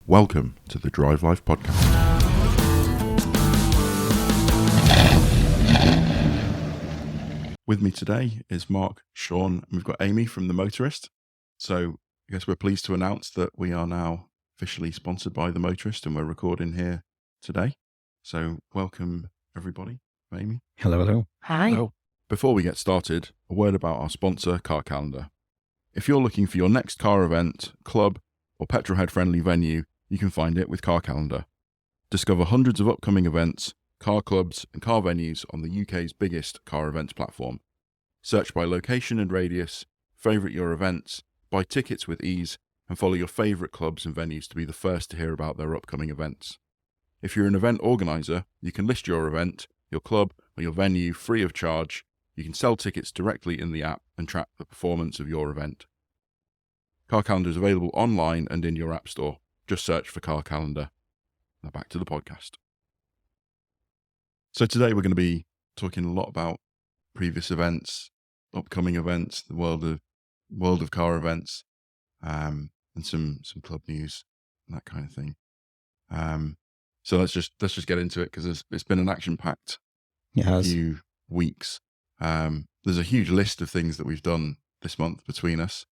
Welcome to the DriveLife Podcast. With me today is Mark, Sean, and we've got Amy from the Motorist. So I guess we're pleased to announce that we are now officially sponsored by the Motorist and we're recording here today. So welcome everybody. Amy. Hello. Hi. Hello. Before we get started, a word about our sponsor, Car Calendar. If you're looking for your next car event, club, or petrolhead friendly venue, you can find it with Car Calendar. Discover hundreds of upcoming events, car clubs, and car venues on the UK's biggest car events platform. Search by location and radius, favourite your events, buy tickets with ease, and follow your favourite clubs and venues to be the first to hear about their upcoming events. If you're an event organiser, you can list your event, your club, or your venue free of charge. You can sell tickets directly in the app and track the performance of your event. Car Calendar is available online and in your app store. Just search for Car Calendar. Now back to the podcast. So today we're going to be talking a lot about previous events, upcoming events, the world of car events, and some club news and that kind of thing. So let's just get into it because it's been an action-packed few weeks. There's a huge list of things that we've done this month between us.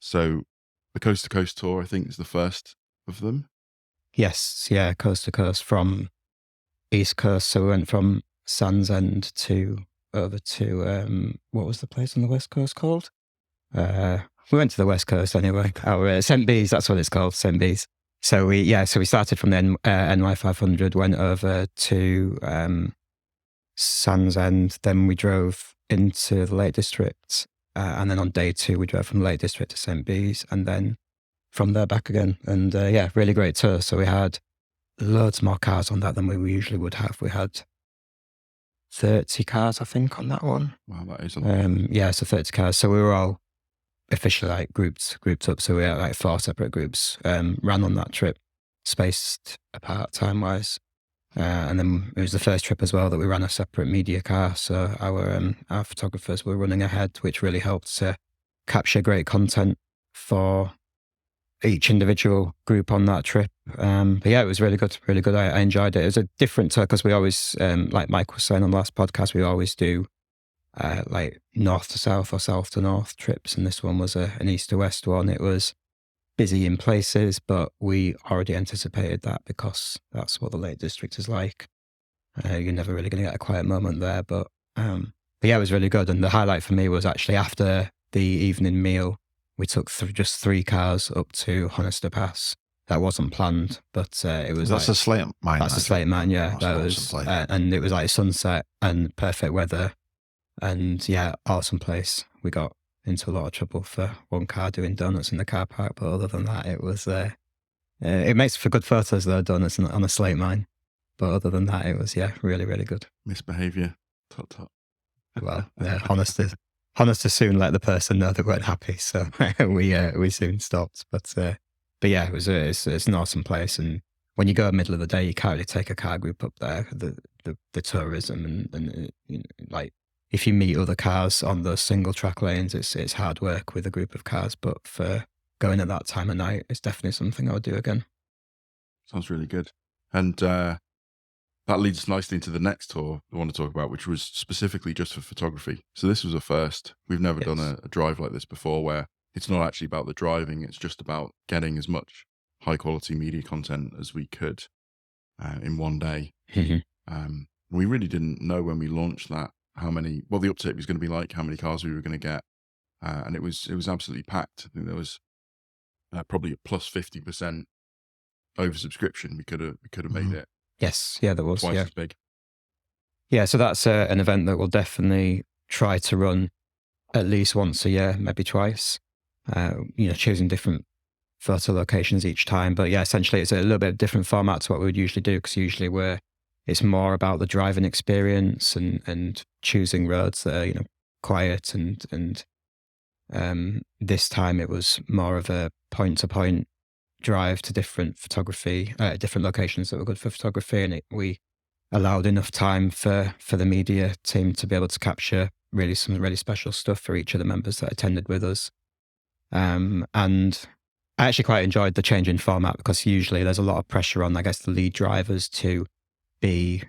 So the Coast to Coast tour, I think, is the first of them. Yes, yeah, coast to coast from East Coast. So we went from Sands End over to what was the place on the West Coast called? We went to the West Coast anyway. St. Bees, that's what it's called, St. Bees. So we started from the NY 500, went over to Sands End, then we drove into the Lake District, and then on day 2 we drove from the Lake District to St. Bees, and then from there back again. And really great tour. So we had loads more cars on that than we usually would have. We had 30 cars, I think, on that one. Wow, that is a lot. So 30 cars. So we were all officially grouped up. So we had 4 separate groups, ran on that trip, spaced apart time-wise. And then it was the first trip as well that we ran a separate media car. So our photographers were running ahead, which really helped to capture great content for each individual group on that trip. But yeah, it was really good. I enjoyed it. It was a different tour because we always, like Mike was saying on the last podcast, we always do north to south or south to north trips. And this one was an east to west one. It was busy in places, but we already anticipated that because that's what the Lake District is like. You're never really going to get a quiet moment there. But yeah, it was really good. And the highlight for me was actually after the evening meal, we took just 3 cars up to Honister Pass. That wasn't planned, but it was. That's a Slate Mine. That's a Slate Mine, yeah. That was and it was like sunset and perfect weather, and yeah, awesome place. We got into a lot of trouble for one car doing donuts in the car park, but other than that, it was. It makes for good photos though, donuts on a Slate Mine. But other than that, it was really, really good. Misbehaviour. Tut. Well, yeah, Honister soon let the person know they weren't happy, so we soon stopped. But yeah, it's an awesome place, and when you go middle of the day, you can't really take a car group up there. The tourism and if you meet other cars on those single track lanes, it's hard work with a group of cars. But for going at that time of night, it's definitely something I would do again. Sounds really good, and that leads us nicely into the next tour I want to talk about, which was specifically just for photography. So this was a first. We've never done a drive like this before where it's not actually about the driving. It's just about getting as much high quality media content as we could in one day. Mm-hmm. We really didn't know when we launched that what the uptake was going to be like, how many cars we were going to get. And it was absolutely packed. I think there was probably a plus 50% oversubscription. We could have made it. Yes, yeah, there was. Twice as big. Yeah, so that's an event that we'll definitely try to run at least once a year, maybe twice. Choosing different photo locations each time. But yeah, essentially it's a little bit of different format to what we would usually do because usually it's more about the driving experience and choosing roads that are, quiet and this time it was more of a point-to-point drive to different locations that were good for photography, and we allowed enough time for the media team to be able to capture some really special stuff for each of the members that attended with us. And I actually quite enjoyed the change in format, because usually there's a lot of pressure on, I guess, the lead drivers to be,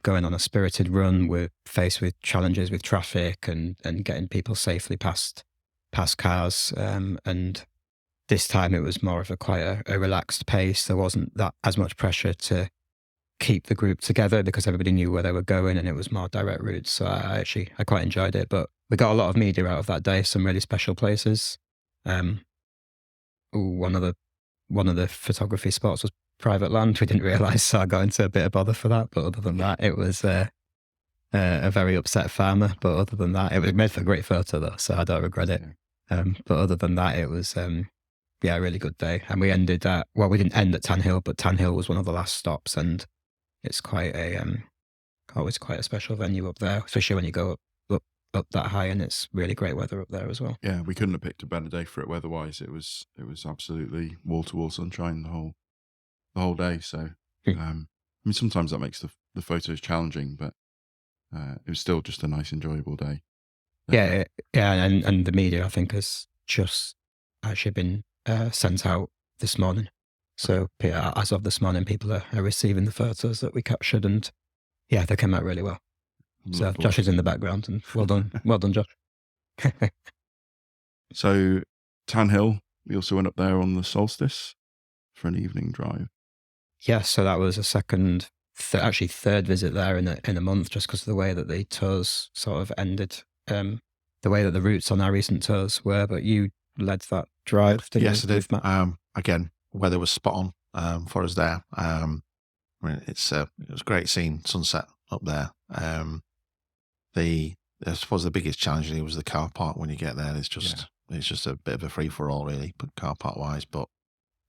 going on a spirited run. We're faced with challenges with traffic and getting people safely past cars. And this time it was more of quite a relaxed pace. There wasn't that as much pressure to keep the group together, because everybody knew where they were going, and it was more direct routes. So I quite enjoyed it. But we got a lot of media out of that day, some really special places. One of the photography spots was private land. We didn't realise, so I got into a bit of bother for that. But other than that, it was a very upset farmer. But other than that, it was made for a great photo though, so I don't regret it. But other than that, it was a really good day. And we ended at, well, we didn't end at Tan Hill, but Tan Hill was one of the last stops, and it's quite always quite a special venue up there, especially when you go up that high, and it's really great weather up there as well. Yeah, we couldn't have picked a better day for it weather-wise. It was absolutely wall-to-wall sunshine the whole day. So, sometimes that makes the photos challenging, but it was still just a nice, enjoyable day. Yeah, and the media, I think, has just actually been sent out this morning. So as of this morning, people are receiving the photos that we captured, and they came out really well. So Josh is in the background, and well done, Josh. So Tan Hill, we also went up there on the solstice for an evening drive. Yeah, so that was a third visit there in a month, just because of the way that the tours sort of ended, the way that the routes on our recent tours were. But you led that drive, didn't you? Yes, I did. Again, weather was spot on for us there. It was great seeing sunset up there. I suppose the biggest challenge really was the car park when you get there. It's just a bit of a free for all really, but car park wise. But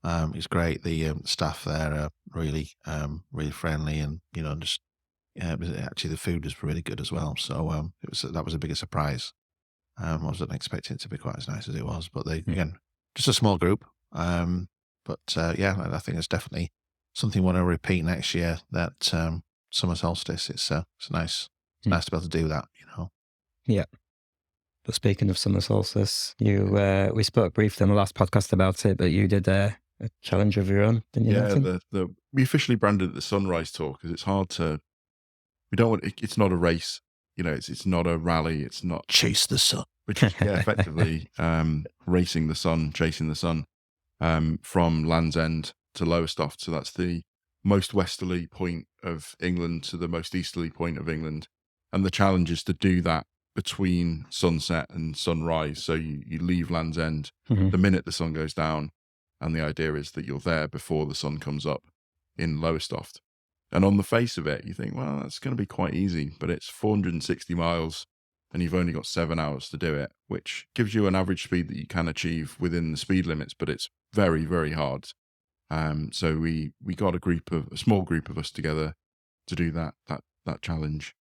it's great. The staff there are really friendly, and actually the food was really good as well. So that was a bigger surprise. I wasn't expecting it to be quite as nice as it was, but again, just a small group. But I think it's definitely something I want to repeat next year. That summer solstice. It's nice. It's nice to be able to do that. Yeah. But speaking of summer solstice, we spoke briefly on the last podcast about it, but you did a challenge of your own, didn't you? Yeah, we officially branded it the Sunrise Tour, because it's hard to. We don't want. It's not a race. It's not a rally. It's not chase the sun. Which is effectively racing the sun, chasing the sun, from Land's End to Lowestoft. So that's the most westerly point of England to the most easterly point of England. And the challenge is to do that between sunset and sunrise. So you leave Land's End the minute the sun goes down, and the idea is that you're there before the sun comes up in Lowestoft. And on the face of it, you think, well, that's going to be quite easy, but it's 460 miles and you've only got 7 hours to do it, which gives you an average speed that you can achieve within the speed limits, but it's very, very hard. So we got a small group of us together to do that challenge.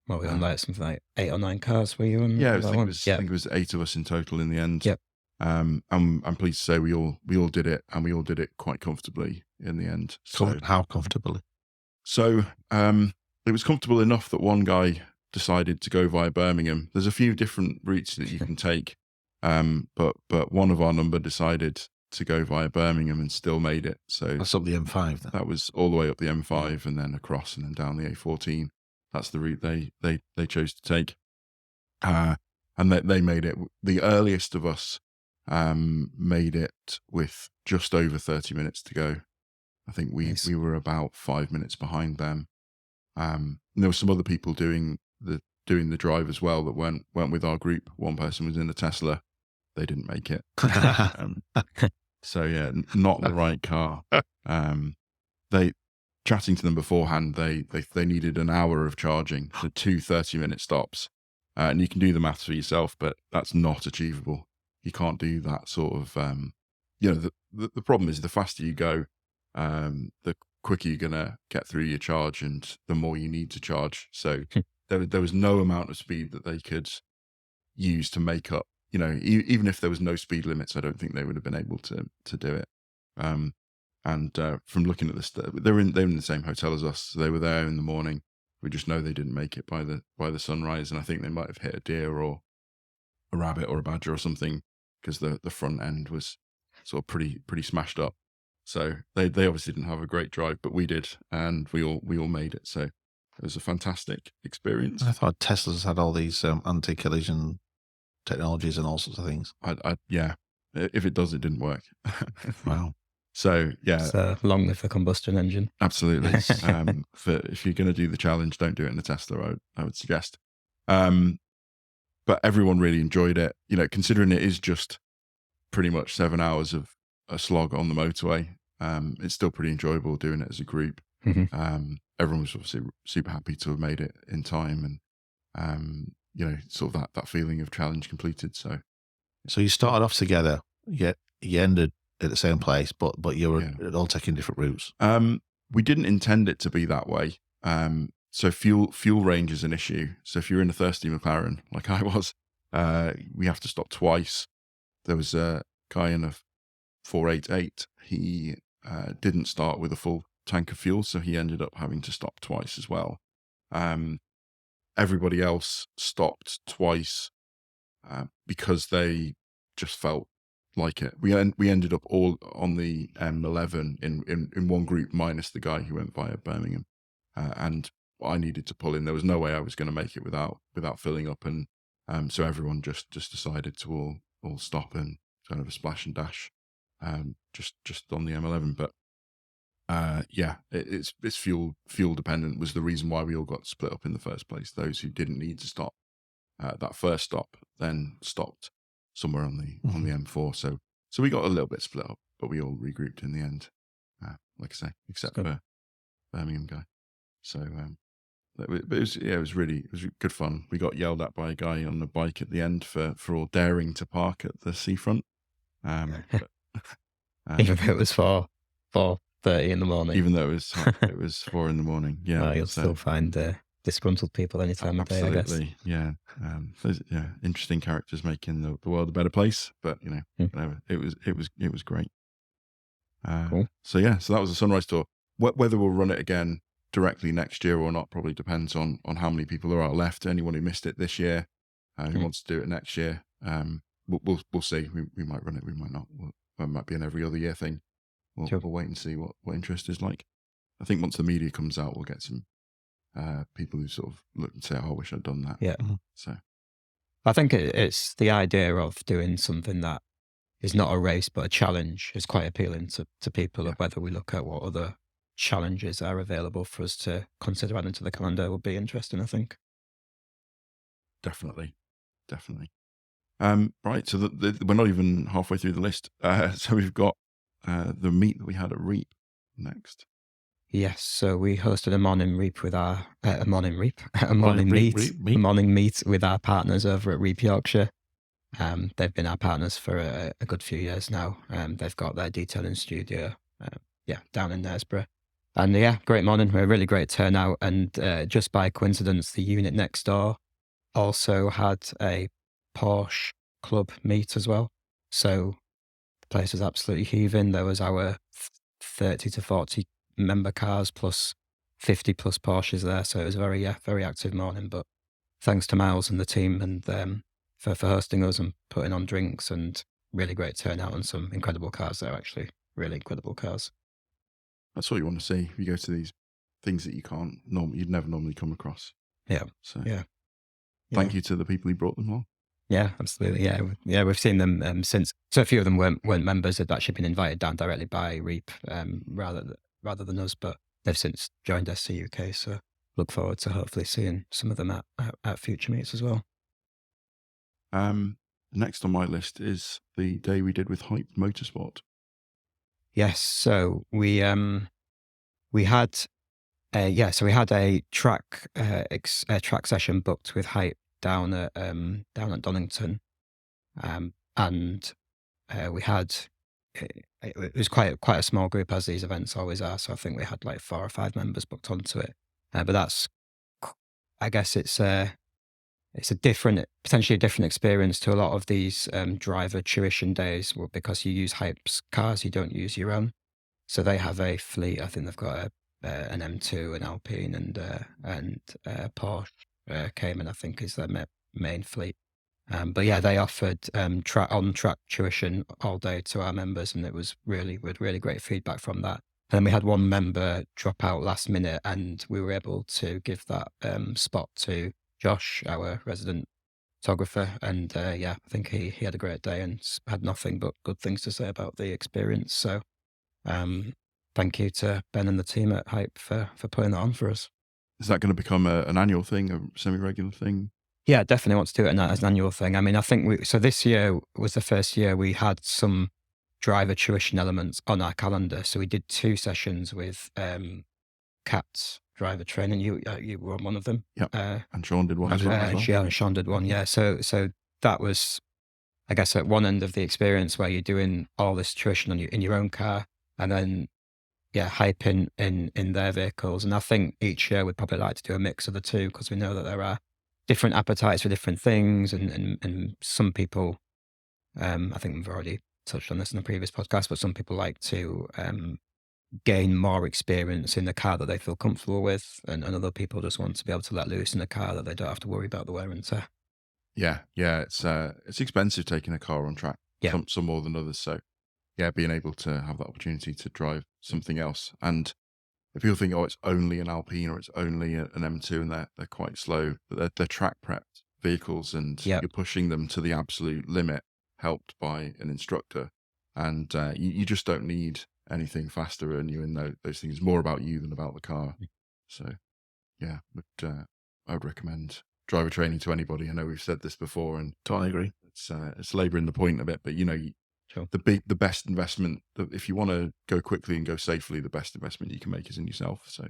Well, we had something like 8 or 9 cars, were you on? Yeah, I think it was 8 of us in total in the end. Yep. I'm pleased to say we all did it, and we all did it quite comfortably in the end. So how comfortably? So it was comfortable enough that one guy decided to go via Birmingham. There's a few different routes that you can take, but one of our number decided to go via Birmingham and still made it. So that's up the M5 then. That was all the way up the M5 and then across and then down the A14. That's the route they chose to take. And they made it. The earliest of us made it with just over 30 minutes to go. I think we were about 5 minutes behind them. And there were some other people doing the drive as well that weren't with our group. One person was in a Tesla. They didn't make it. So yeah, not the right car. They chatting to them beforehand. They needed an hour of charging for 2 30-minute stops, and you can do the maths for yourself, but that's not achievable. You can't do that sort of. The problem is the faster you go, the quicker you're gonna get through your charge, and the more you need to charge. So there was no amount of speed that they could use to make up. Even if there was no speed limits, I don't think they would have been able to do it. And from looking at this, they were in the same hotel as us. So they were there in the morning. We just know they didn't make it by the sunrise, and I think they might have hit a deer or a rabbit or a badger or something, because the front end was sort of pretty smashed up. So they obviously didn't have a great drive, but we did, and we all made it. So it was a fantastic experience. I thought Tesla's had all these anti-collision technologies and all sorts of things. Yeah, if it does, it didn't work. Wow. So yeah, So long live the combustion engine. absolutely. If you're going to do the challenge, don't do it in a Tesla. I would suggest. But everyone really enjoyed it. You know, considering it is just pretty much 7 hours of a slog on the motorway, it's still pretty enjoyable doing it as a group. Mhm. Everyone was obviously super happy to have made it in time, and you know, sort of that feeling of challenge completed. So you started off together, yet you ended at the same place, but you were all taking different routes. We didn't intend it to be that way. So fuel range is an issue. So if you're in a thirsty McLaren, like I was, we have to stop twice. There was a guy in a 488. He didn't start with a full tank of fuel, so he ended up having to stop twice as well. Everybody else stopped twice because they just felt like it. We ended up all on the M11 in one group, minus the guy who went via Birmingham, and I needed to pull in. There was no way I was going to make it without filling up, and so everyone just decided to all stop and kind of a splash and dash, just on the M11. But yeah, it's fuel dependent was the reason why we all got split up in the first place. Those who didn't need to stop that first stop then stopped somewhere on the M4. So we got a little bit split up, but we all regrouped in the end. Like I say, except for Birmingham guy. So but it was really good fun. We got yelled at by a guy on the bike at the end for all daring to park at the seafront. But, Even though it was 4:30 in the morning. Even though it was 4 a.m. Yeah, well, you'll still find disgruntled people any time of day, I guess. Absolutely, yeah. Interesting characters making the world a better place. But you know, whatever. It was great. Cool. So that was a Sunrise Tour. Whether we'll run it again directly next year or not probably depends on how many people there are left. Anyone who missed it this year, who wants to do it next year, we'll see. We might run it, we might not. It might be an every other year thing. We'll wait and see what interest is like. I think once the media comes out, we'll get some people who sort of look and say, "Oh, I wish I'd done that." Yeah. So I think it's the idea of doing something that is not a race but a challenge is quite appealing to people. Of whether we look at what other challenges are available for us to consider adding to the calendar would be interesting, I think. Definitely. Right, so we're not even halfway through the list. So we've got the meet that we had at Reap next. Yes, so we hosted a morning meet with our morning meet with our partners over at Reap Yorkshire. They've been our partners for a good few years now. They've got their detailing studio, down in Knaresborough. And great morning, a really great turnout. And just by coincidence, the unit next door also had a Porsche club meet as well. So the place was absolutely heaving. There was our 30 to 40 member cars plus 50 plus Porsches there. So it was a very active morning. But thanks to Miles and the team and for hosting us and putting on drinks, and really great turnout and some incredible cars there, actually. Really incredible cars. That's what you want to see. You go to these things that you'd never normally come across. Yeah. So thank you to the people who brought them along. Yeah, absolutely. Yeah, we've seen them since. So a few of them weren't members. They'd actually been invited down directly by Reap rather than us, but they've since joined SC UK. So look forward to hopefully seeing some of them at future meets as well. Next on my list is the day we did with Hype Motorsport. Yes, so we had a track session booked with Hype down at Donington, and we had it was quite a small group, as these events always are. So I think we had like 4 or 5 members booked onto it, but that's, I guess it's a potentially a different experience to a lot of these driver tuition days, because you use Hype's cars, you don't use your own. So they have a fleet. I think they've got an M2, an Alpine, and Porsche Cayman, I think, is their main fleet. But yeah, they offered on-track tuition all day to our members, and it was really great feedback from that. And then we had one member drop out last minute, and we were able to give that spot to Josh, our resident photographer. And I think he had a great day and had nothing but good things to say about the experience. So thank you to Ben and the team at Hype for putting that on for us. Is that going to become an annual thing, a semi-regular thing? Yeah, definitely want to do it as an annual thing. I mean, I think so this year was the first year we had some driver tuition elements on our calendar. So we did 2 sessions with Cat's driver training. You were on one of them. Yeah, and Sean did one as well. Yeah, and Sean did one. Yeah, so that was, I guess, at one end of the experience where you're doing all this tuition in your own car, and then Hype in their vehicles. And I think each year we'd probably like to do a mix of the two, because we know that there are different appetites for different things, and some people, I think we've already touched on this in the previous podcast, but some people like to gain more experience in the car that they feel comfortable with, and other people just want to be able to let loose in a car that they don't have to worry about the wear and tear. Yeah, it's expensive taking a car on track. Yeah. Some more than others. So yeah, being able to have that opportunity to drive something else. And if people think, it's only an Alpine or it's only an M2 and they're quite slow, but they're track prepped vehicles, and you're pushing them to the absolute limit, helped by an instructor. And you just don't need anything faster, and you in those things. More about you than about the car. So yeah, I would recommend driver training to anybody. I know we've said this before, and totally agree. It's labouring the point a bit, but sure. The best investment, if you want to go quickly and go safely, the best investment you can make is in yourself. So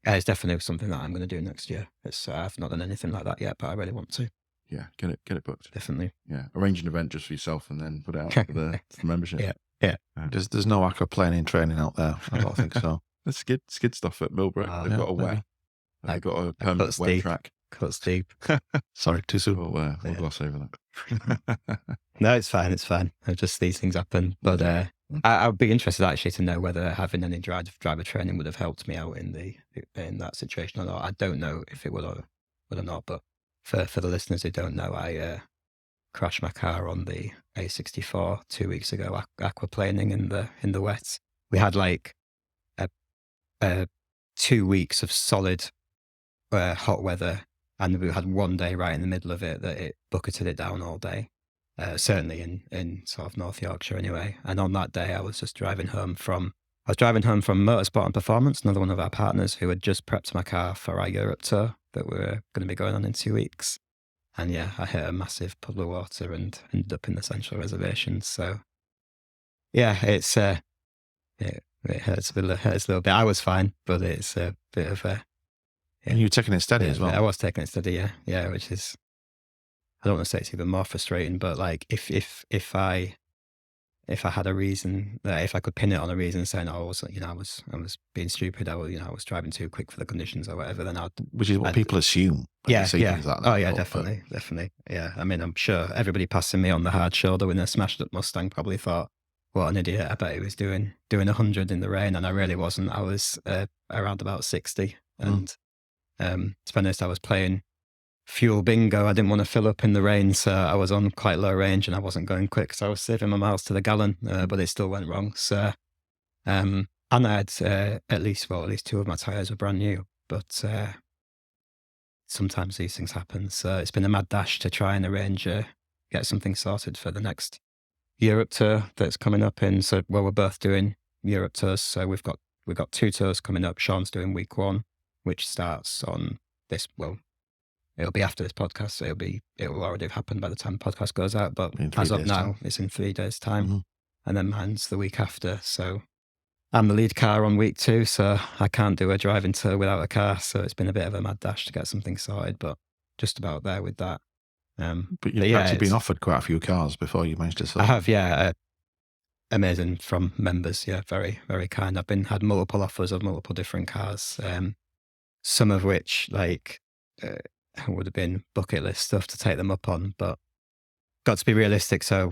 it's definitely something that I'm going to do next year. I've not done anything like that yet, but I really want to. Yeah, get it booked. Definitely. Yeah, arrange an event just for yourself and then put it out for the membership. Yeah. There's no aquaplaning training out there. I don't think so. There's skid stuff at Millbrook. They've got a wet. They've got a permanent wet track. Cuts deep. Sorry, too soon. We'll gloss over that. No, it's fine. Just these things happen. But I would be interested actually to know whether having any driver training would have helped me out in that situation or not. I don't know if it would or not. But for the listeners who don't know, I crashed my car on the A64 2 weeks ago, aquaplaning in the wet. We had like 2 weeks of solid hot weather, and we had one day right in the middle of it that it bucketed it down all day. Certainly in sort of North Yorkshire anyway. And on that day, I was driving home from Motorsport and Performance, another one of our partners who had just prepped my car for our Europe tour that we're going to be going on in 2 weeks. And I hit a massive puddle of water and ended up in the Central Reservation. So yeah, it hurts a little bit. I was fine, but it's a bit of a... And you were taking it steady as well. I was taking it steady, yeah, which is, I don't want to say it's even more frustrating, but like if I had a reason, if I could pin it on a reason saying, I was being stupid, I was driving too quick for the conditions or whatever, then which is what people assume. Yeah. Definitely. Yeah. I mean, I'm sure everybody passing me on the hard shoulder with a smashed up Mustang probably thought, what an idiot. I bet he was doing 100 in the rain, and I really wasn't. I was around about 60. And to be honest, I was playing fuel bingo. I didn't want to fill up in the rain, so I was on quite low range and I wasn't going quick, so I was saving my miles to the gallon, but it still went wrong. So and I had at least 2 of my tyres were brand new, but sometimes these things happen. So it's been a mad dash to try and arrange get something sorted for the next Europe tour that's coming up we're both doing Europe tours, so we've got 2 tours coming up. Sean's doing week 1, which starts on this, it'll be after this podcast, so it will already have happened by the time the podcast goes out, but as of now, it's in 3 days' time. Mm-hmm. And then mine's the week after. So I'm the lead car on week 2, so I can't do a driving tour without a car. So it's been a bit of a mad dash to get something sorted, but just about there with that. But you've actually been offered quite a few cars before you managed to sell. I have, yeah. Amazing from members, yeah, very, very kind. I've had multiple offers of multiple different cars, some of which would have been bucket list stuff to take them up on, but got to be realistic. So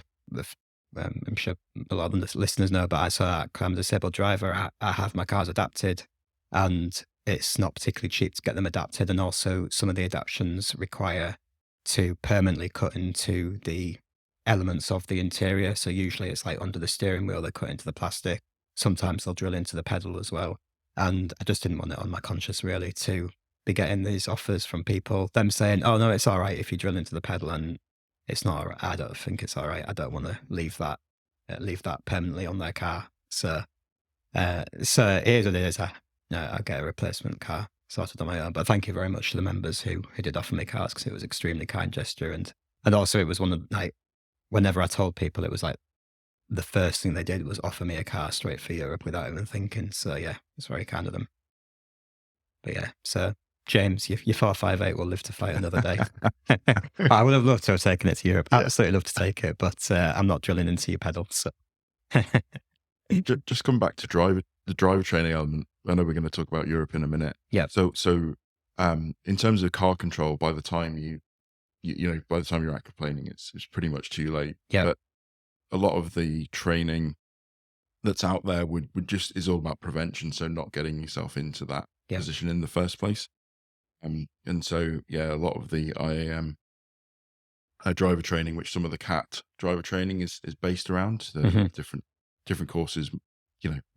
I'm sure a lot of the listeners know, but I'm a disabled driver. I have my cars adapted, and it's not particularly cheap to get them adapted. And also some of the adaptions require to permanently cut into the elements of the interior. So usually it's like under the steering wheel, they cut into the plastic. Sometimes they'll drill into the pedal as well. And I just didn't want it on my conscience really to be getting these offers from people, them saying, oh no, it's all right if you drill into the pedal, and it's not all right. I don't think it's all right. I don't want to leave that permanently on their car. So it is what it is. I get a replacement car sorted on my own. But thank you very much to the members who did offer me cars, because it was an extremely kind gesture. And also it was one of, like, whenever I told people, it was like the first thing they did was offer me a car straight for Europe without even thinking. So yeah, it's very kind of them. But yeah, so James, your 458 will live to fight another day. I would have loved to have taken it to Europe. Absolutely love to take it, but I'm not drilling into your pedal. So just come back to the driver training element. I know we're going to talk about Europe in a minute. Yeah. So in terms of car control, by the time by the time you're aquaplaning, it's pretty much too late. Yeah. But a lot of the training that's out there would just is all about prevention. So not getting yourself into that position in the first place. And so, yeah, a lot of the IAM driver training, which some of the CAT driver training is based around, the different courses,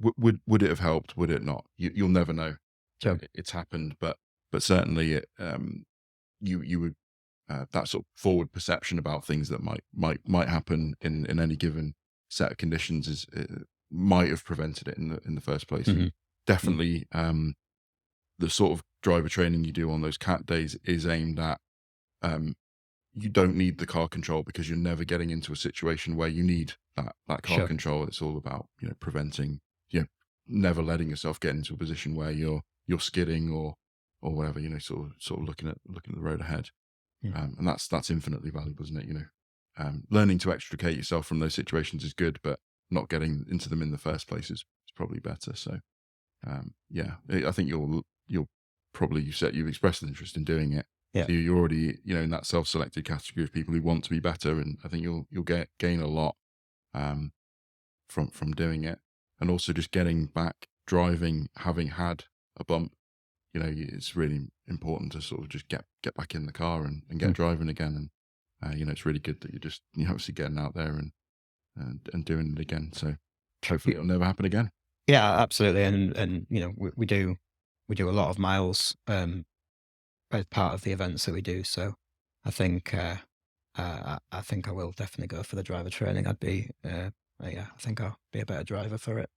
would it have helped? Would it not? You'll never know. Sure. It's happened, but certainly you would, that sort of forward perception about things that might happen in any given set of conditions might have prevented it in the first place. Mm-hmm. Definitely, the sort of driver training you do on those CAT days is aimed at, you don't need the car control because you're never getting into a situation where you need that car control. It's all about, preventing, never letting yourself get into a position where you're skidding or whatever, sort of looking at the road ahead. Yeah. And that's infinitely valuable, isn't it? Learning to extricate yourself from those situations is good, but not getting into them in the first place is probably better. So, I think you'll probably, you've expressed an interest in doing it. Yeah. So you're already, in that self-selected category of people who want to be better, and I think you'll gain a lot from doing it, and also just getting back driving, having had a bump. It's really important to sort of just get back in the car and get driving again. And it's really good that you're obviously getting out there and doing it again. So hopefully it'll never happen again. Yeah, absolutely. And we do a lot of miles as part of the events that we do. So I think I will definitely go for the driver training. I think I'll be a better driver for it.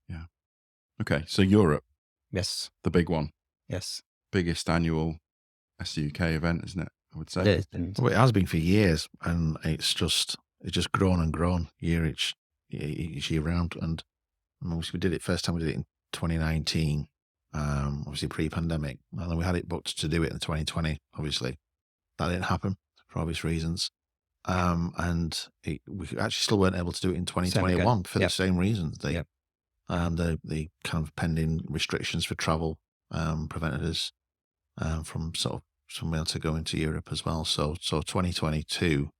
Yeah. Okay, so Europe. Yes. The big one. Yes. Biggest annual SUK event, isn't it? I would say. It is. Well, it has been for years, and it's just grown and grown each year round. And obviously, we did it first time. We did it in 2019, obviously pre-pandemic, and then we had it booked to do it in 2020. Obviously, that didn't happen for obvious reasons, and we actually still weren't able to do it in 2021 for the same reasons. The kind of pending restrictions for travel prevented us from being able to go into Europe as well. So 2022,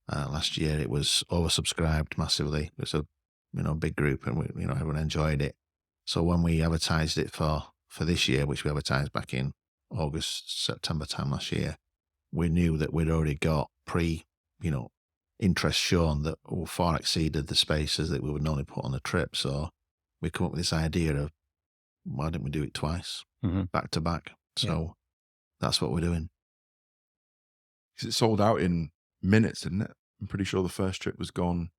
last year, it was oversubscribed massively. It was a big group, and everyone enjoyed it. So when we advertised it for this year, which we advertised back in August, September time last year, we knew that we'd already got interest shown that far exceeded the spaces that we would normally put on the trip. So we come up with this idea of, why didn't we do it twice, back to back? So that's what we're doing. Because it sold out in minutes, didn't it? I'm pretty sure the first trip was gone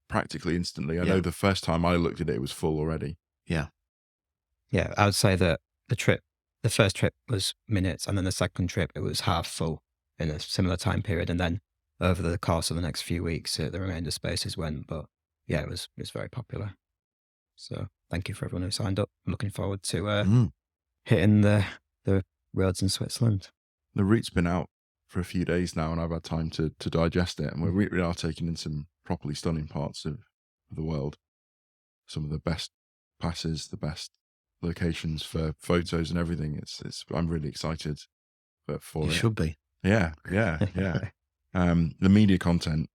practically instantly. I know the first time I looked at it, it was full already. Yeah. Yeah, I would say that the first trip was minutes, and then the second trip, it was half full in a similar time period. And then over the course of the next few weeks, the remainder spaces went. But yeah, it was very popular. So thank you for everyone who signed up. I'm looking forward to hitting the roads in Switzerland. The route's been out for a few days now, and I've had time to digest it. And we really are taking in some properly stunning parts of the world. Some of the best passes, the best locations for photos and everything. I'm really excited for it. You should be. Yeah. The media content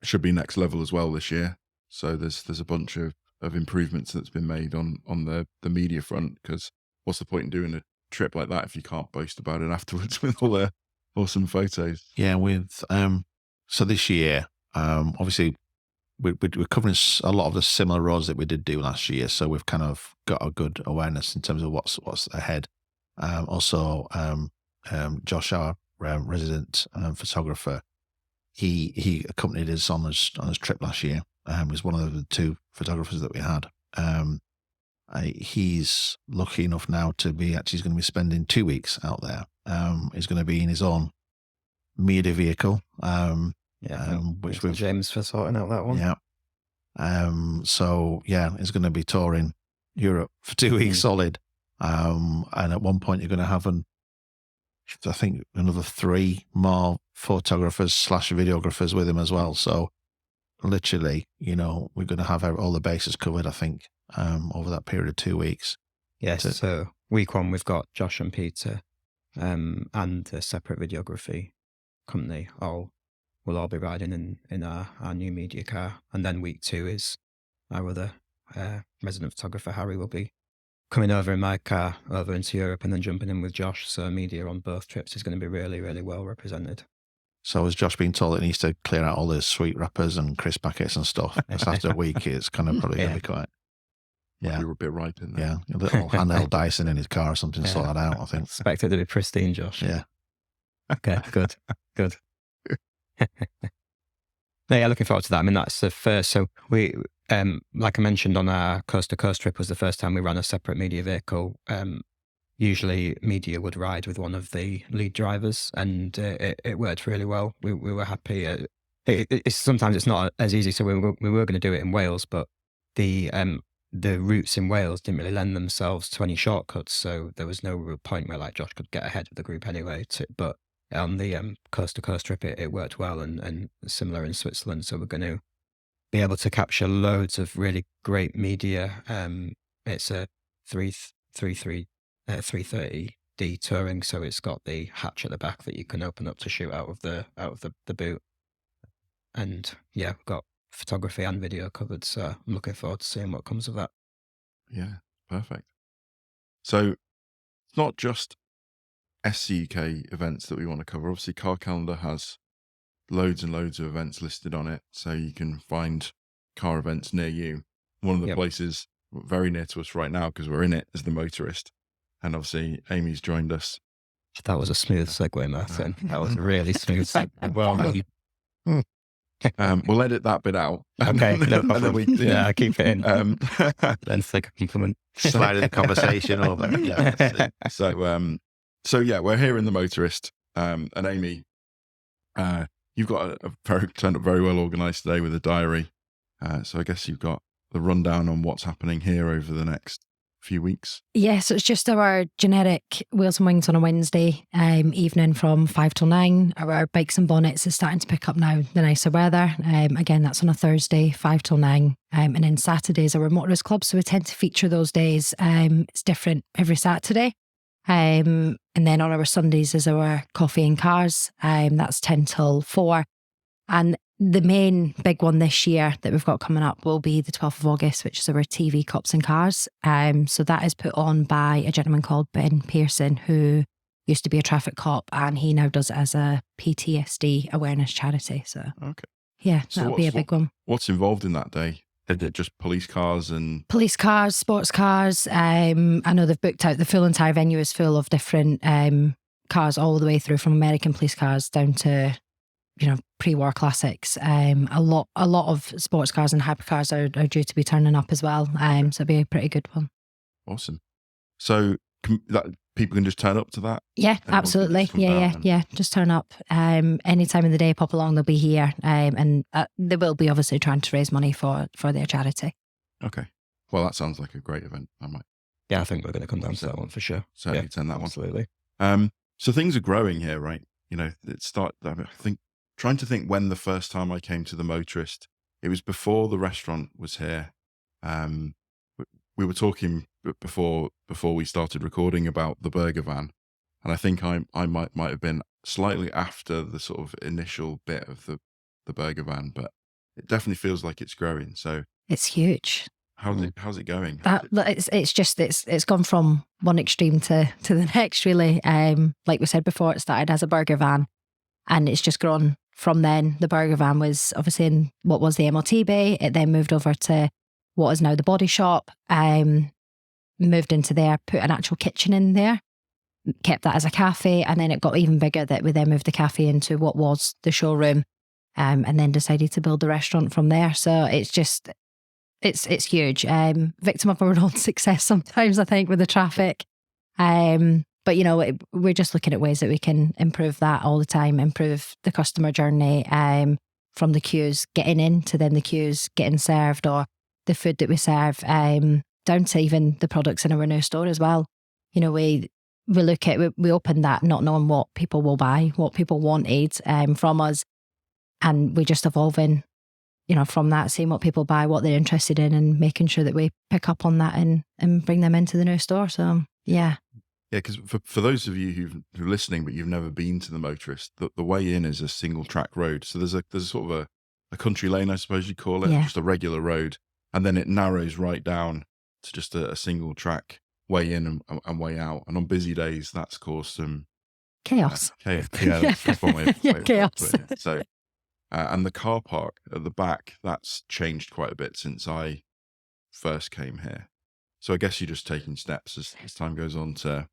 should be next level as well this year. So there's a bunch of improvements that's been made on the media front, because what's the point in doing a trip like that if you can't boast about it afterwards with all the awesome photos. Yeah, with so this year, obviously we're covering a lot of the similar roads that we did do last year, so we've kind of got a good awareness in terms of what's ahead. Also, Josh, our resident photographer, he accompanied us on his trip last year. He was one of the 2 photographers that we had. He's lucky enough now to be he's going to be spending 2 weeks out there. He's going to be in his own media vehicle. Which we've James for sorting out that one. Yeah. So yeah, he's going to be touring Europe for 2 weeks solid. And at one point you're going to have I think another 3 more photographers / videographers with him as well. So literally, we're going to have all the bases covered, I think, over that period of 2 weeks. Yes. So week 1, we've got Josh and Peter, and a separate videography company. We'll all be riding in our new media car. And then week 2 is our other resident photographer, Harry, will be coming over in my car over into Europe and then jumping in with Josh. So media on both trips is going to be really, really well represented. So has Josh been told that he needs to clear out all the sweet wrappers and crisp packets and stuff? Because after a week, it's kind of probably going to be quite... Yeah, you're a bit ripe in there. Yeah, a little handheld Dyson in his car or something to sort that out, I think. Expect it to be pristine, Josh. Yeah. Okay, good. No, yeah, looking forward to that. I mean, that's the first. So we, like I mentioned on our coast to coast trip, was the first time we ran a separate media vehicle. Usually media would ride with one of the lead drivers, and it worked really well. We were happy. Sometimes it's not as easy. So we were going to do it in Wales, but the routes in Wales didn't really lend themselves to any shortcuts. So there was no real point where like Josh could get ahead of the group anyway. But on the coast to coast trip, it worked well, and similar in Switzerland. So we're going to be able to capture loads of really great media. It's a 330D touring, so it's got the hatch at the back that you can open up to shoot out of the boot. And yeah, we've got photography and video covered, so I'm looking forward to seeing what comes of that. Yeah, perfect. So it's not just SCUK events that we want to cover. Obviously, Car Calendar has loads and loads of events listed on it, so you can find car events near you. One of the places very near to us right now, because we're in it, is the Motorist. And obviously, Amy's joined us. That was a smooth segue, Martin. That was a really smooth segue. Well done. We'll edit that bit out. Okay, no problem. Yeah, I keep it in. Then it's like a compliment. Slide the conversation over. Yeah. So yeah, we're here in the Motorist. And Amy, you've got turned up very well organised today with a diary. So I guess you've got the rundown on what's happening here over the next few weeks. Yes, it's just our generic Wheels and Wings on a Wednesday evening from 5 till 9. Our bikes and bonnets is starting to pick up now, the nicer weather. Again, that's on a Thursday, 5 till 9. And then Saturdays are our Motorist Club, so we tend to feature those days. It's different every Saturday. And then on our Sundays is our Coffee and Cars. That's 10 till 4. And the main big one this year that we've got coming up will be the 12th of August, which is our TV Cops and Cars. So that is put on by a gentleman called Ben Pearson, who used to be a traffic cop, and he now does it as a PTSD awareness charity. So yeah, that'll be a big one. What's involved in that day? Is it just police cars and... Police cars, sports cars. I know they've booked out, the full entire venue is full of different cars all the way through, from American police cars down to, pre-war classics. A lot of sports cars and hypercars are due to be turning up as well. So it'll be a pretty good one. Awesome. So people can just turn up to that? Yeah, absolutely. Yeah. Just turn up. Any time of the day, pop along, they'll be here. And they will be obviously trying to raise money for their charity. Okay. Well, that sounds like a great event. Yeah, I think we're going to come down to that one for sure. Certainly attend that absolutely. one. So things are growing here, right? Trying to think when the first time I came to the Motorist, it was before the restaurant was here. We were talking before we started recording about the burger van, and I think I might have been slightly after the sort of initial bit of the burger van, but it definitely feels like it's growing. So it's huge. How's it going? It's gone from one extreme to the next, really. Like we said before, it started as a burger van, and it's just grown from then. The burger van was obviously in what was the MOT bay. It then moved over to what is now the body shop. Moved into there, put an actual kitchen in there, kept that as a cafe, and then it got even bigger that we then moved the cafe into what was the showroom, and then decided to build the restaurant from there. So it's just, it's huge. Victim of our own success sometimes, I think, with the traffic. But, you know, we're just looking at ways that we can improve that all the time, improve the customer journey, from the queues getting in to then the queues getting served, or the food that we serve, down to even the products in our new store as well. You know, we look at, we open that not knowing what people will buy, what people wanted from us. And we just evolving, you know, from that, seeing what people buy, what they're interested in, and making sure that we pick up on that and bring them into the new store. So, yeah. Yeah, because for those of you who are listening but you've never been to the Motorist, the way in is a single track road. So there's a sort of a country lane, I suppose you'd call it, just a regular road, and then it narrows right down to just a single track way in and way out. And on busy days, that's caused some chaos. Yeah, that's one way of chaos. putting it. So, and the car park at the back, that's changed quite a bit since I first came here. So I guess you're just taking steps as time goes on to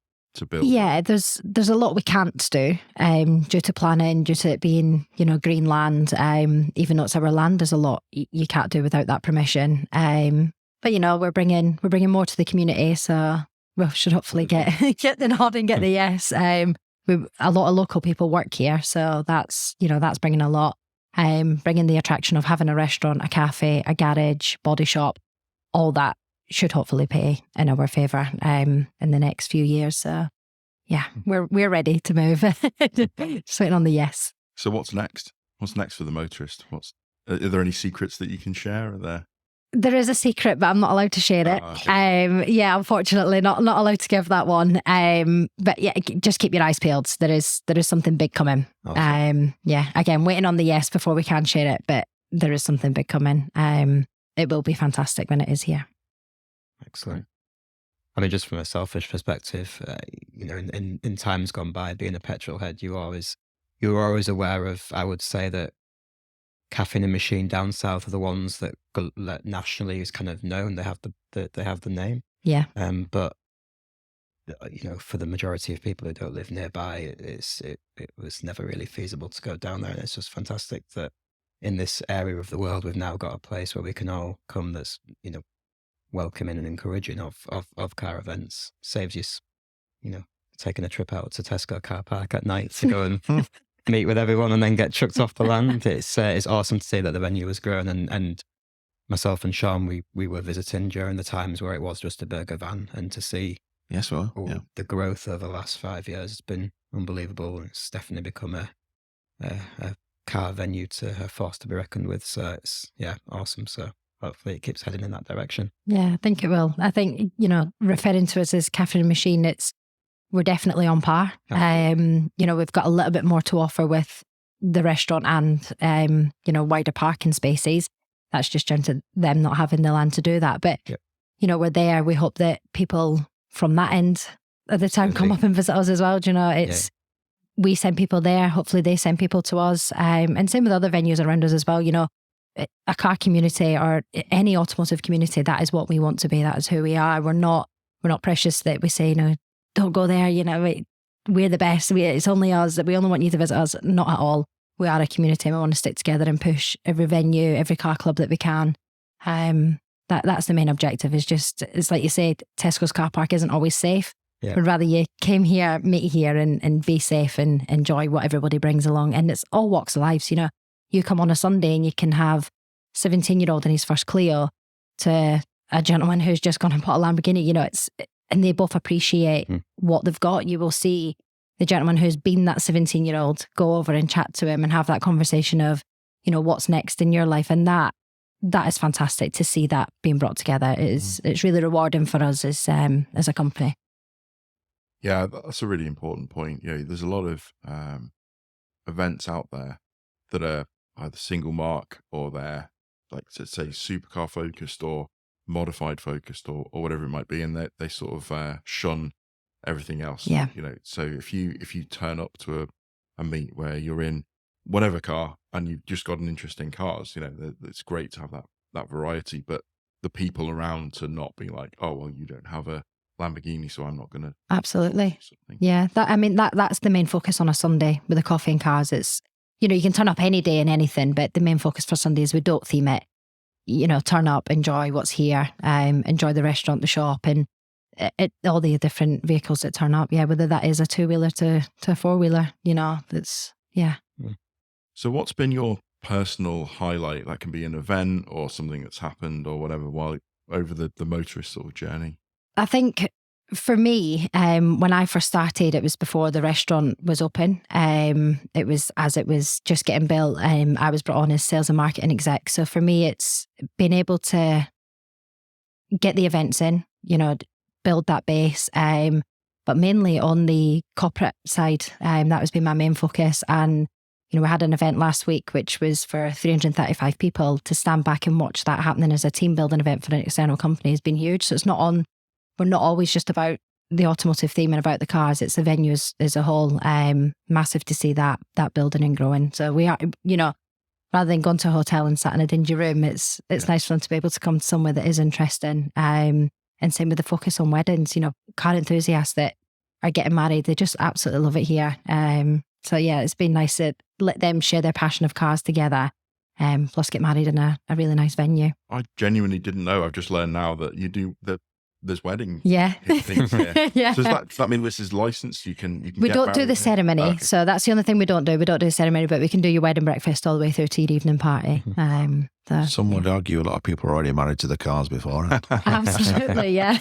build. Yeah, there's a lot we can't do due to planning, due to it being, you know, green land. Even though it's our land, there's a lot you can't do without that permission. But, you know, we're bringing more to the community, so we should hopefully get the nod and get the yes. A lot of local people work here, so that's bringing a lot. Bringing the attraction of having a restaurant, a cafe, a garage, body shop, all that should hopefully pay in our favour in the next few years. So, yeah, we're ready to move. Just waiting on the yes. So what's next? What's next for the Motorist? Are there any secrets that you can share? There is a secret, but I'm not allowed to share it. Okay. Yeah, unfortunately, not allowed to give that one. But yeah, just keep your eyes peeled. There is something big coming. Awesome. Yeah, again, waiting on the yes before we can share it, but there is something big coming. It will be fantastic when it is here. Excellent. I mean, just from a selfish perspective, you know, in times gone by, being a petrol head, you were always aware of, I would say, that Caffeine and Machine down south are the ones that nationally is kind of known. They have the name. Yeah. But you know, for the majority of people who don't live nearby, it was never really feasible to go down there. And it's just fantastic that in this area of the world, we've now got a place where we can all come. That's, you know, welcoming and encouraging of car events. Saves you, you know, taking a trip out to Tesco car park at night to go and meet with everyone and then get chucked off the land. It's awesome to see that the venue has grown, and myself and Sean, we were visiting during the times where it was just a burger van, and to see the growth over the last 5 years has been unbelievable. It's definitely become a car venue to a force to be reckoned with. So it's awesome. So hopefully it keeps heading in that direction. Yeah, I think it will. I think, you know, referring to us as Caffeine and Machine, we're definitely on par. You know, we've got a little bit more to offer with the restaurant and, you know, wider parking spaces. That's just down to them not having the land to do that. But, you know, we're there. We hope that people from that end of the town come up and visit us as well. Do you know, we send people there. Hopefully they send people to us. And same with other venues around us as well. You know, a car community or any automotive community, that is what we want to be. That is who we are. We're not precious that we say, you know, don't go there, you know, we're the best. It's only us, that we only want you to visit us. Not at all. We are a community and we want to stick together and push every venue, every car club that we can. That's the main objective, it's like you say, Tesco's car park isn't always safe. Yeah. But rather you came here, meet here and be safe and enjoy what everybody brings along. And it's all walks of life. You know, you come on a Sunday and you can have 17-year-old in his first Clio to a gentleman who's just gone and bought a Lamborghini. You know, and they both appreciate what they've got. You will see the gentleman who's been that 17-year-old go over and chat to him and have that conversation of, you know, what's next in your life. And that is fantastic to see that being brought together. It's really rewarding for us as a company. Yeah, that's a really important point. You know, there's a lot of events out there that are either single mark or they're, like to say, supercar focused, or modified focused or whatever it might be, and they sort of shun everything else. Yeah. So if you turn up to a meet where you're in whatever car and you've just got an interest in cars, it's great to have that variety, but the people around to not be like, oh, well, you don't have a Lamborghini, so I'm not going to. Absolutely. Yeah. That's the main focus on a Sunday with the coffee and cars. It's, you can turn up any day and anything, but the main focus for Sunday is we don't theme it. Turn up, enjoy what's here, enjoy the restaurant, the shop, and all the different vehicles that turn up. Yeah, whether that is a 2-wheeler to a 4-wheeler, it's, yeah. So what's been your personal highlight? That can be an event or something that's happened or whatever while over the motorist sort of journey. I think for me, when I first started, it was before the restaurant was open. It was as it was just getting built. I was brought on as sales and marketing exec. So for me, it's being able to get the events in, build that base, but mainly on the corporate side. That has been my main focus. And, we had an event last week, which was for 335 people. To stand back and watch that happening as a team building event for an external company has been huge. So it's we're not always just about the automotive theme and about the cars. It's the venue as a whole. Massive to see that building and growing. So we are, rather than going to a hotel and sat in a dingy room, it's nice for them to be able to come to somewhere that is interesting. And same with the focus on weddings, car enthusiasts that are getting married, they just absolutely love it here. So yeah, it's been nice to let them share their passion of cars together, plus get married in a really nice venue. I genuinely didn't know. I've just learned now that you do there's wedding things here. Yeah. So does that mean this is licensed? You can we don't do the ceremony. Okay. So that's the only thing we don't do. We don't do the ceremony, but we can do your wedding breakfast all the way through to your evening party. Some would argue a lot of people are already married to the cars before. Absolutely, yeah.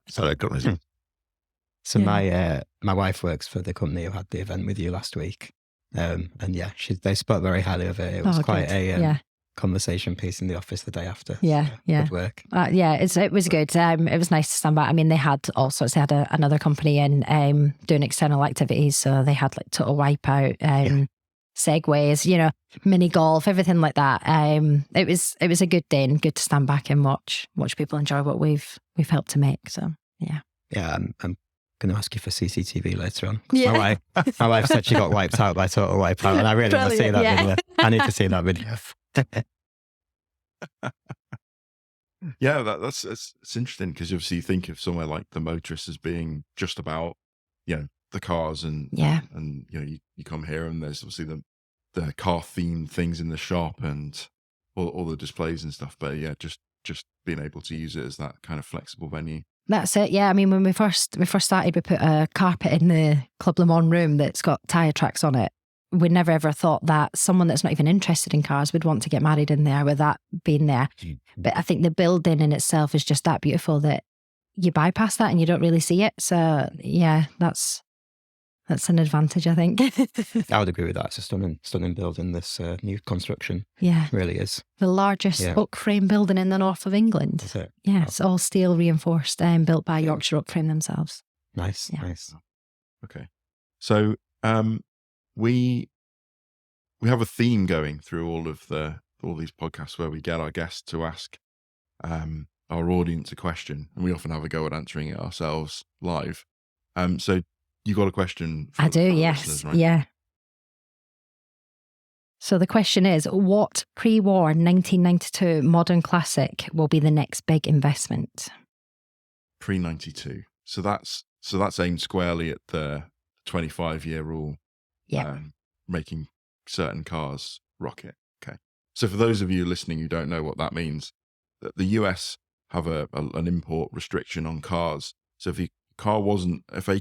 Sorry, I couldn't resist. So my wife works for the company who had the event with you last week. And yeah, they spoke very highly of it. It was quite a conversation piece in the office the day after. Yeah, so, yeah. Good work. It was good. It was nice to stand back. I mean, they had all sorts. They had another company in doing external activities. So they had like total wipeout, segways, mini golf, everything like that. It was a good day and good to stand back and watch people enjoy what we've helped to make. So yeah. Yeah, I'm going to ask you for CCTV later on. Yeah. My wife said she got wiped out by total wipeout, and I really want to see that video. I need to see that video. Yeah, that's it's interesting because obviously you think of somewhere like the Motorist as being just about the cars and you come here and there's obviously the car themed things in the shop and all the displays and stuff, but yeah, just being able to use it as that kind of flexible venue. That's it. Yeah, I mean, when we first started, we put a carpet in the Club Le Mans room that's got tyre tracks on it. We never ever thought that someone that's not even interested in cars would want to get married in there with that being there. But I think the building in itself is just that beautiful that you bypass that and you don't really see it. So yeah, that's an advantage, I think. I would agree with that. It's a stunning building, this new construction. Yeah. It really is. The largest oak frame building in the north of England. That's it. Yeah, it's all steel reinforced and built by Yorkshire Oak Frame themselves. Nice, Yeah. nice. Okay. So we have a theme going through all these podcasts where we get our guests to ask our audience a question, and we often have a go at answering it ourselves live. So you got a question for I do, for yes. listeners, right? Yeah. So the question is, what pre-war 1992 modern classic will be the next big investment? Pre-92. So that's aimed squarely at the 25-year rule. Yeah. Making certain cars rocket. Okay. So for those of you listening who don't know what that means, the US have an import restriction on cars. So if a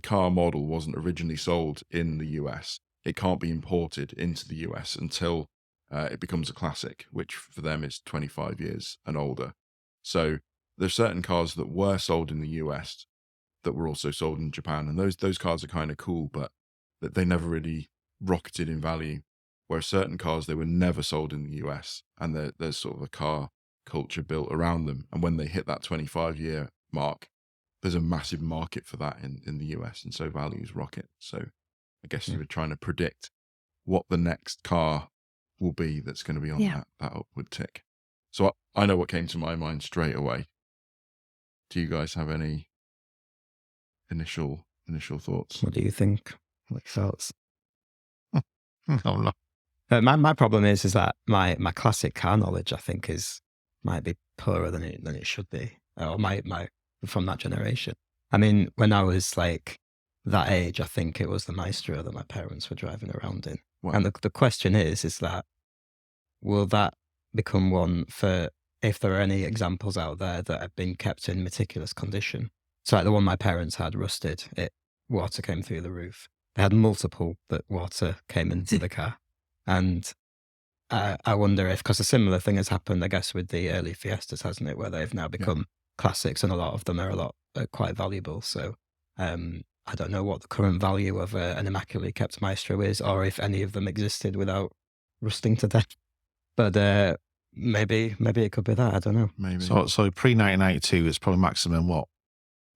car model wasn't originally sold in the US, it can't be imported into the US until it becomes a classic, which for them is 25 years and older. So there's certain cars that were sold in the US that were also sold in Japan, and those cars are kind of cool, but they never really rocketed in value. Whereas certain cars, they were never sold in the US, and there's sort of a car culture built around them. And when they hit that 25-year mark, there's a massive market for that in the US, and so values rocket. So I guess you were trying to predict what the next car will be that's going to be on that upward tick. So I know what came to my mind straight away. Do you guys have any initial thoughts? What do you think? What thoughts? I'm not. My problem is that my classic car knowledge, I think, might be poorer than it should be, or my from that generation. I mean, when I was like that age, I think it was the Maestro that my parents were driving around in. Wow. And the question is that will that become one for if there are any examples out there that have been kept in meticulous condition? So like the one my parents had rusted, water came through the roof. They had multiple that water came into the car. And I wonder if, because a similar thing has happened, I guess, with the early Fiestas, hasn't it, where they've now become classics, and a lot of them are quite valuable. So I don't know what the current value of an immaculately kept Maestro is, or if any of them existed without rusting to death. But maybe it could be that. I don't know. Maybe. So pre 1992 is probably maximum what?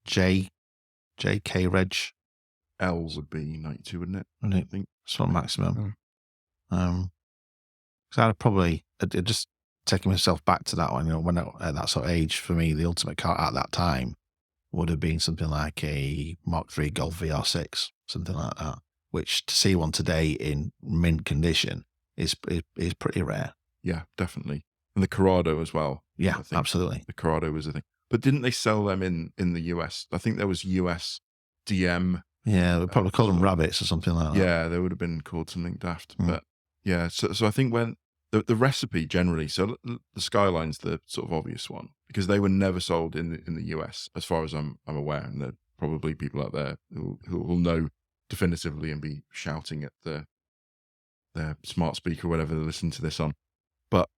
JK Reg. L would be 92, wouldn't it? I think sort of maximum. So I'd probably just taking myself back to that one. When at that sort of age, for me, the ultimate car at that time would have been something like a Mark III Golf VR6, something like that. Which to see one today in mint condition is pretty rare. Yeah, definitely. And the Corrado as well. Yeah, I think absolutely. The Corrado was a thing. But didn't they sell them in the US? I think there was US DM. Yeah, we'd probably call them rabbits or something like that. Yeah, they would have been called something daft. But yeah, so I think when the recipe generally, so the Skyline's the sort of obvious one, because they were never sold in the US, as far as I'm aware. And there are probably people out there who will know definitively and be shouting at their smart speaker or whatever they listen to this on. But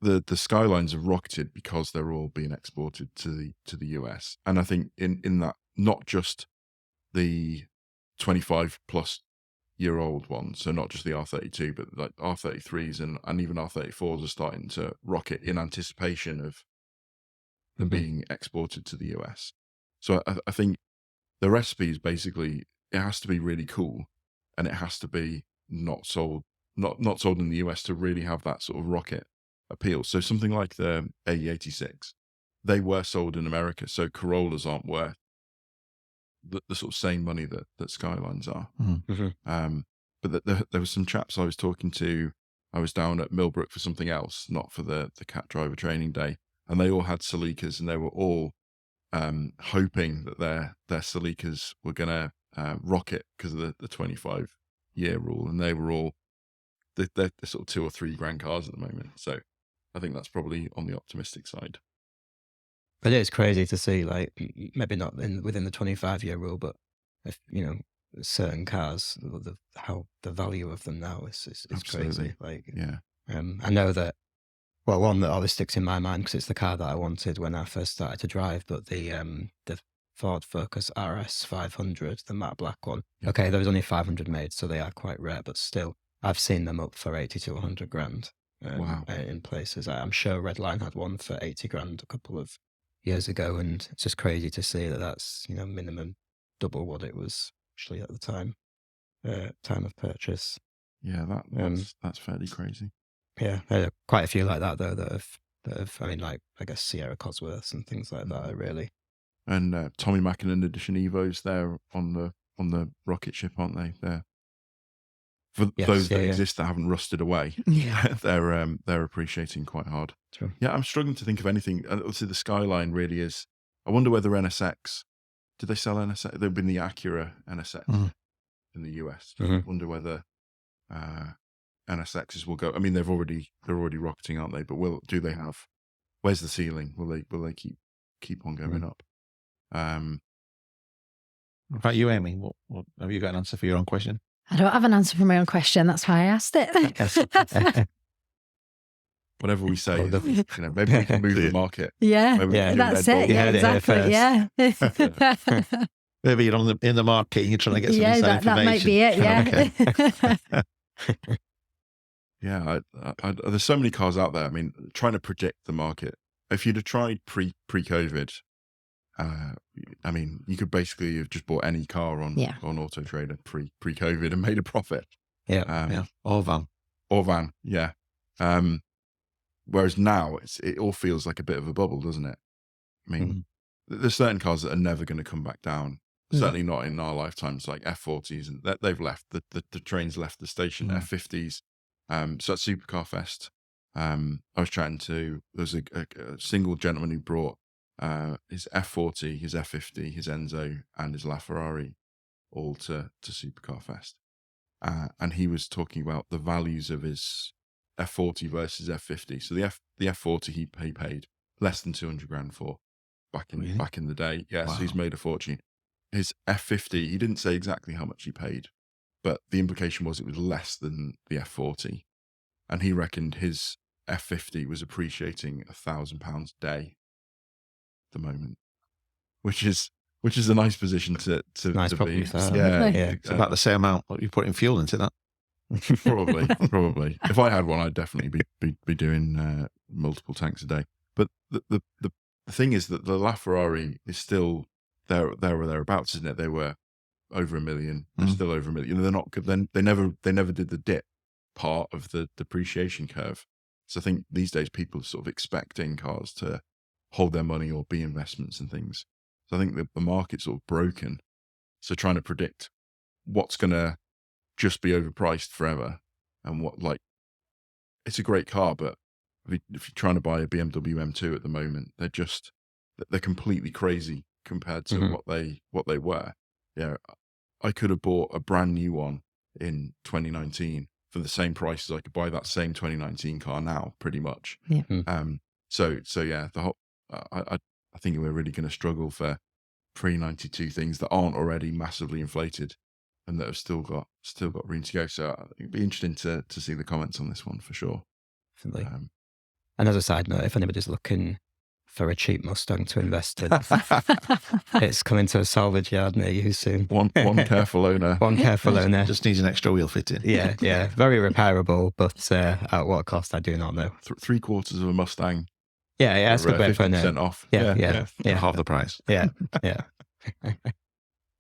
the Skylines have rocketed because they're all being exported to the US. And I think in that, not just the 25 plus year old ones, so not just the R32, but like R33s and even R34s are starting to rocket in anticipation of them being exported to the US. So I think the recipe is basically, it has to be really cool, and it has to be not sold in the US to really have that sort of rocket appeal. So something like the AE86, they were sold in America, so Corollas aren't worth the sort of same money that Skylines are. But there was some chaps I was talking to. I was down at Millbrook for something else, not for the cat driver training day, and they all had Celicas, and they were all hoping that their Celicas were going to rocket because of the 25-year rule, and they were all they're sort of $2 or $3 grand cars at the moment. So I think that's probably on the optimistic side. But it is crazy to see, like, maybe not within the 25-year rule, but if certain cars, how the value of them now is crazy. Like, yeah. I know that. Well, one that always sticks in my mind because it's the car that I wanted when I first started to drive, but the Ford Focus RS 500, the matte black one. Yeah. Okay, there was only 500 made, so they are quite rare, but still, I've seen them up for 80 to 100 grand. Wow. In places. I'm sure Redline had one for 80 grand a couple of years ago, and it's just crazy to see that's minimum double what it was actually at the time of purchase. Yeah, that's fairly crazy. Yeah, there are quite a few like that though that have I mean, like, I guess Sierra Cosworths and things like that are really. And Tommy Mackinnon edition Evos, they're on the rocket ship, aren't they? They're for those that exist that haven't rusted away. Yeah, they're appreciating quite hard. True. Yeah, I'm struggling to think of anything. Obviously, the Skyline really is. I wonder whether NSX. Did they sell NSX? They've been the Acura NSX in the US. I wonder whether NSXs will go. I mean, they're already rocketing, aren't they? But do they have? Where's the ceiling? Will they keep on going up? What about you, Amy? What have you got an answer for your own question? I don't have an answer for my own question. That's why I asked it. Whatever we say, maybe we can move the market. Yeah, maybe that's it. Yeah, exactly. Yeah. Maybe you're in the market and you're trying to get some inside information. That might be it. Yeah. Yeah, there's so many cars out there. I mean, trying to predict the market. If you'd have tried pre-COVID, I mean, you could basically have just bought any car on Auto Trader pre-COVID and made a profit. Yeah, or van. Yeah. Whereas now it all feels like a bit of a bubble, doesn't it? I mean, there's certain cars that are never going to come back down. Certainly not in our lifetimes, like F40s, and they've left. The train's left the station. F50s. So at Supercar Fest, I was chatting to, there was a single gentleman who brought his F40, his F50, his Enzo, and his LaFerrari all to Supercar Fest. And he was talking about the values of his F40 versus F50. So the F40 he paid less than 200 grand for back in the day. Yeah, wow. So he's made a fortune. His F50, he didn't say exactly how much he paid, but the implication was it was less than the F40. And he reckoned his F50 was appreciating £1,000 a day at the moment, which is a nice position to nice be. Yeah. It's about the same amount what you put in fuel into that. Probably. If I had one, I'd definitely be doing multiple tanks a day. But the thing is that the LaFerrari is still there or thereabouts, isn't it? They were over 1 million. They're still over 1 million. They're not good. Then they never did the dip part of the depreciation curve. So I think these days people are sort of expecting cars to hold their money or be investments and things. So I think the market's sort of broken. So trying to predict what's going to just be overpriced forever and what, like, it's a great car, but if you're trying to buy a BMW M2 at the moment, they're completely crazy compared to what they were. Yeah, I could have bought a brand new one in 2019 for the same price as I could buy that same 2019 car now, pretty much. Yeah. So yeah, I think we're really going to struggle for pre-92 things that aren't already massively inflated and that have still got room to go. So it'd be interesting to see the comments on this one for sure. Definitely. And as a side note, if anybody's looking for a cheap Mustang to invest in, it's coming to a salvage yard near you soon. One careful owner. One careful owner. Just needs an extra wheel fitting. Yeah. Very repairable, but at what cost, I do not know. 3/4 of a Mustang. Yeah, it's a good bet for 50% off. Yeah. Half the price. Yeah.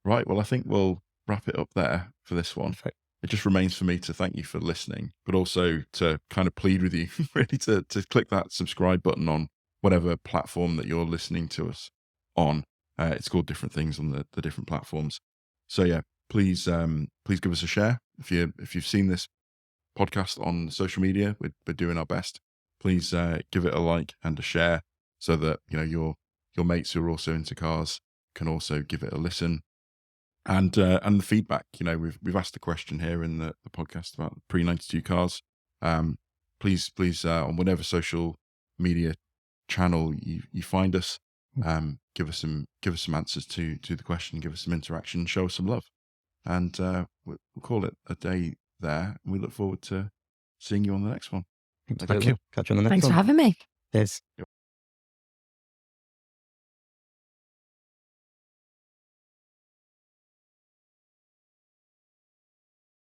Right, well, I think we'll wrap it up there for this one. Perfect. It just remains for me to thank you for listening, but also to kind of plead with you really to click that subscribe button on whatever platform that you're listening to us on. It's called different things on the different platforms. So yeah, please give us a share. If you've seen this podcast on social media, we're doing our best. Please give it a like and a share so that your mates who are also into cars can also give it a listen. And the feedback, we've asked the question here in the podcast about pre-92 cars. Please on whatever social media channel you find us, give us some answers to the question, give us some interaction, show us some love, and we'll call it a day there. We look forward to seeing you on the next one. Thank you. Catch you on the next one. Thanks for having me. Cheers.